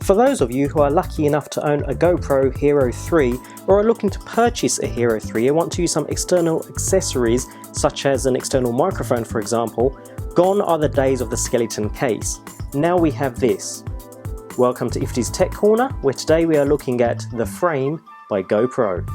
For those of you who are lucky enough to own a GoPro Hero 3 or are looking to purchase a Hero 3 and want to use some external accessories such as an external microphone for example, gone are the days of the skeleton case. Now we have this. Welcome to Ifty's Tech Corner, where today we are looking at the Frame by GoPro.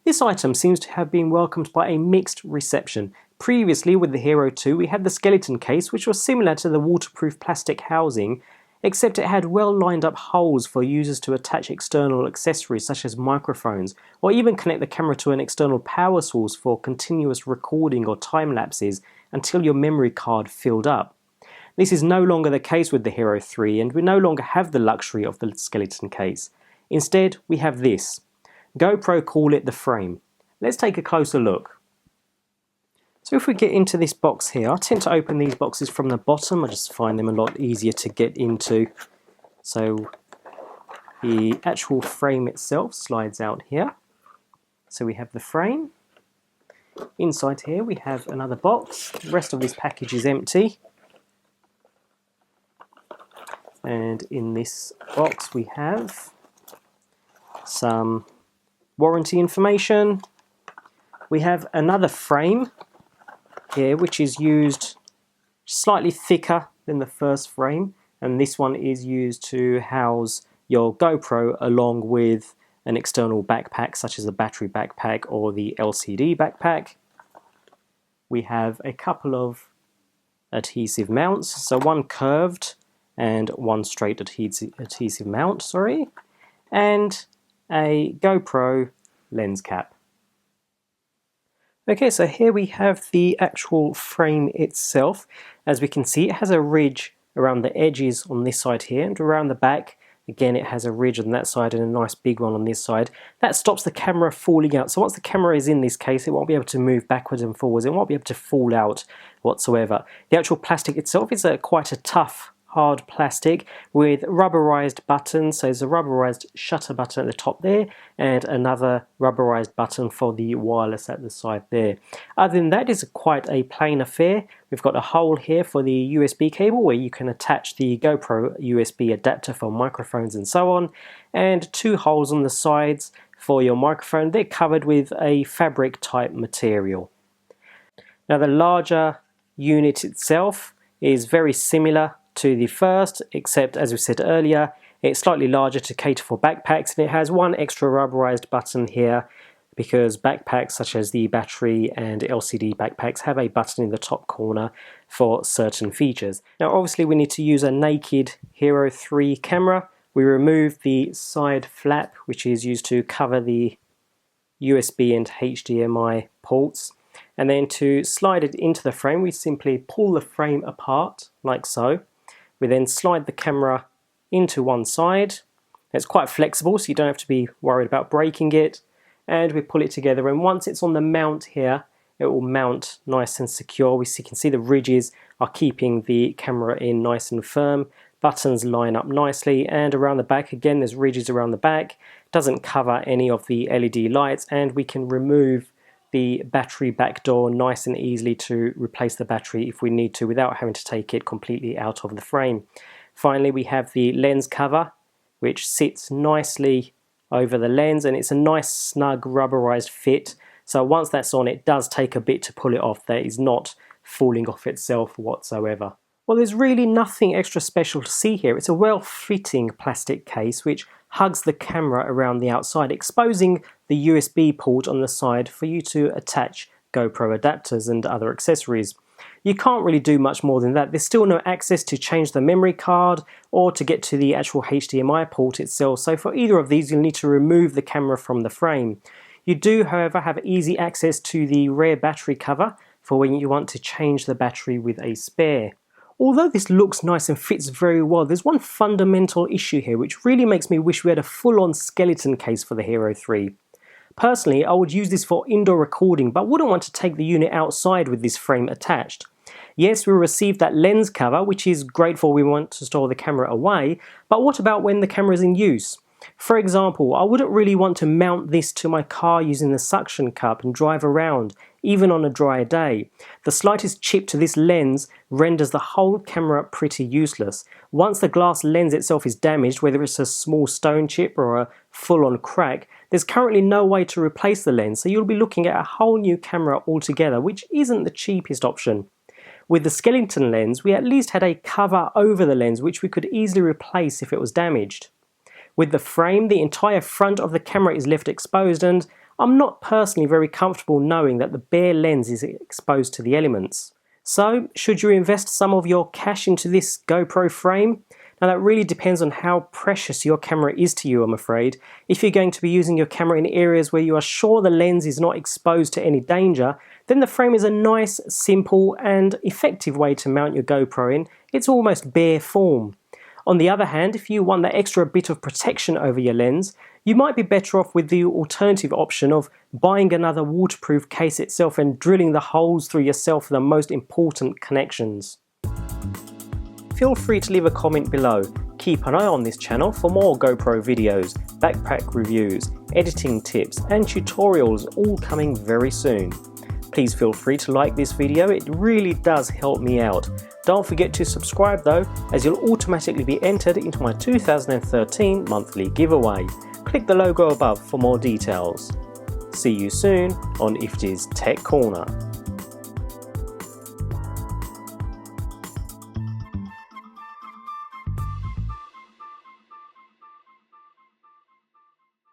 This item seems to have been welcomed by a mixed reception. Previously with the Hero 2 we had the skeleton case, which was similar to the waterproof plastic housing, except it had well lined up holes for users to attach external accessories such as microphones, or even connect the camera to an external power source for continuous recording or time lapses until your memory card filled up. This is no longer the case with the Hero 3, and we no longer have the luxury of the skeleton case. Instead we have this. GoPro call it the Frame. Let's take a closer look. So if we get into this box here, I tend to open these boxes from the bottom. I just find them a lot easier to get into. So the actual frame itself slides out here. So we have the frame. Inside here we have another box. The rest of this package is empty. And in this box we have some warranty information. We have another frame here which is used slightly thicker than the first frame, and this one is used to house your GoPro along with an external backpack such as the battery backpack or the LCD backpack. We have a couple of adhesive mounts, so one curved and one straight adhesive mount, and a GoPro lens cap. Okay, so here we have the actual frame itself. As we can see, it has a ridge around the edges on this side here, and around the back again it has a ridge on that side and a nice big one on this side. That stops the camera falling out. So once the camera is in this case, it won't be able to move backwards and forwards. It won't be able to fall out whatsoever. The actual plastic itself is quite a tough, hard plastic with rubberized buttons. So there's a rubberized shutter button at the top there and another rubberized button for the wireless at the side there. Other than that, it's quite a plain affair. We've got a hole here for the USB cable where you can attach the GoPro USB adapter for microphones and so on, and two holes on the sides for your microphone. They're covered with a fabric type material. Now the larger unit itself is very similar to the first, except as we said earlier, it's slightly larger to cater for backpacks, and it has one extra rubberized button here because backpacks such as the battery and LCD backpacks have a button in the top corner for certain features. Now obviously we need to use a naked Hero 3 camera. We remove the side flap which is used to cover the USB and HDMI ports, and then to slide it into the frame we simply pull the frame apart like so. We then slide the camera into one side. It's quite flexible so you don't have to be worried about breaking it, and we pull it together, and once it's on the mount here it will mount nice and secure. We can see the ridges are keeping the camera in nice and firm. Buttons line up nicely, and around the back again there's ridges around the back. Doesn't cover any of the LED lights, and we can remove the battery back door nice and easily to replace the battery if we need to without having to take it completely out of the frame. Finally we have the lens cover which sits nicely over the lens, and it's a nice snug rubberized fit, so once that's on it does take a bit to pull it off. That is not falling off itself whatsoever. Well, there's really nothing extra special to see here. It's a well-fitting plastic case which hugs the camera around the outside, exposing the USB port on the side for you to attach GoPro adapters and other accessories. You can't really do much more than that. There's still no access to change the memory card or to get to the actual HDMI port itself, so for either of these you'll need to remove the camera from the frame. You do, however, have easy access to the rear battery cover for when you want to change the battery with a spare. Although this looks nice and fits very well, there's one fundamental issue here which really makes me wish we had a full-on skeleton case for the Hero 3. Personally, I would use this for indoor recording, but wouldn't want to take the unit outside with this frame attached. Yes, we received that lens cover, which is great for when we want to store the camera away, but what about when the camera is in use? For example, I wouldn't really want to mount this to my car using the suction cup and drive around. even on a dry day. The slightest chip to this lens renders the whole camera pretty useless. Once the glass lens itself is damaged, whether it's a small stone chip or a full-on crack, there's currently no way to replace the lens, so you'll be looking at a whole new camera altogether, which isn't the cheapest option. With the skeleton lens, we at least had a cover over the lens which we could easily replace if it was damaged. With the frame, the entire front of the camera is left exposed, and I'm not personally very comfortable knowing that the bare lens is exposed to the elements. So, should you invest some of your cash into this GoPro frame? Now that really depends on how precious your camera is to you, I'm afraid. If you're going to be using your camera in areas where you are sure the lens is not exposed to any danger, then the frame is a nice, simple and effective way to mount your GoPro in. It's almost bare form. On the other hand, if you want that extra bit of protection over your lens, you might be better off with the alternative option of buying another waterproof case itself and drilling the holes through yourself for the most important connections. Feel free to leave a comment below. Keep an eye on this channel for more GoPro videos, backpack reviews, editing tips and tutorials all coming very soon. Please feel free to like this video, it really does help me out. Don't forget to subscribe though, as you'll automatically be entered into my 2013 monthly giveaway. Click the logo above for more details. See you soon on IFTY's Tech Corner.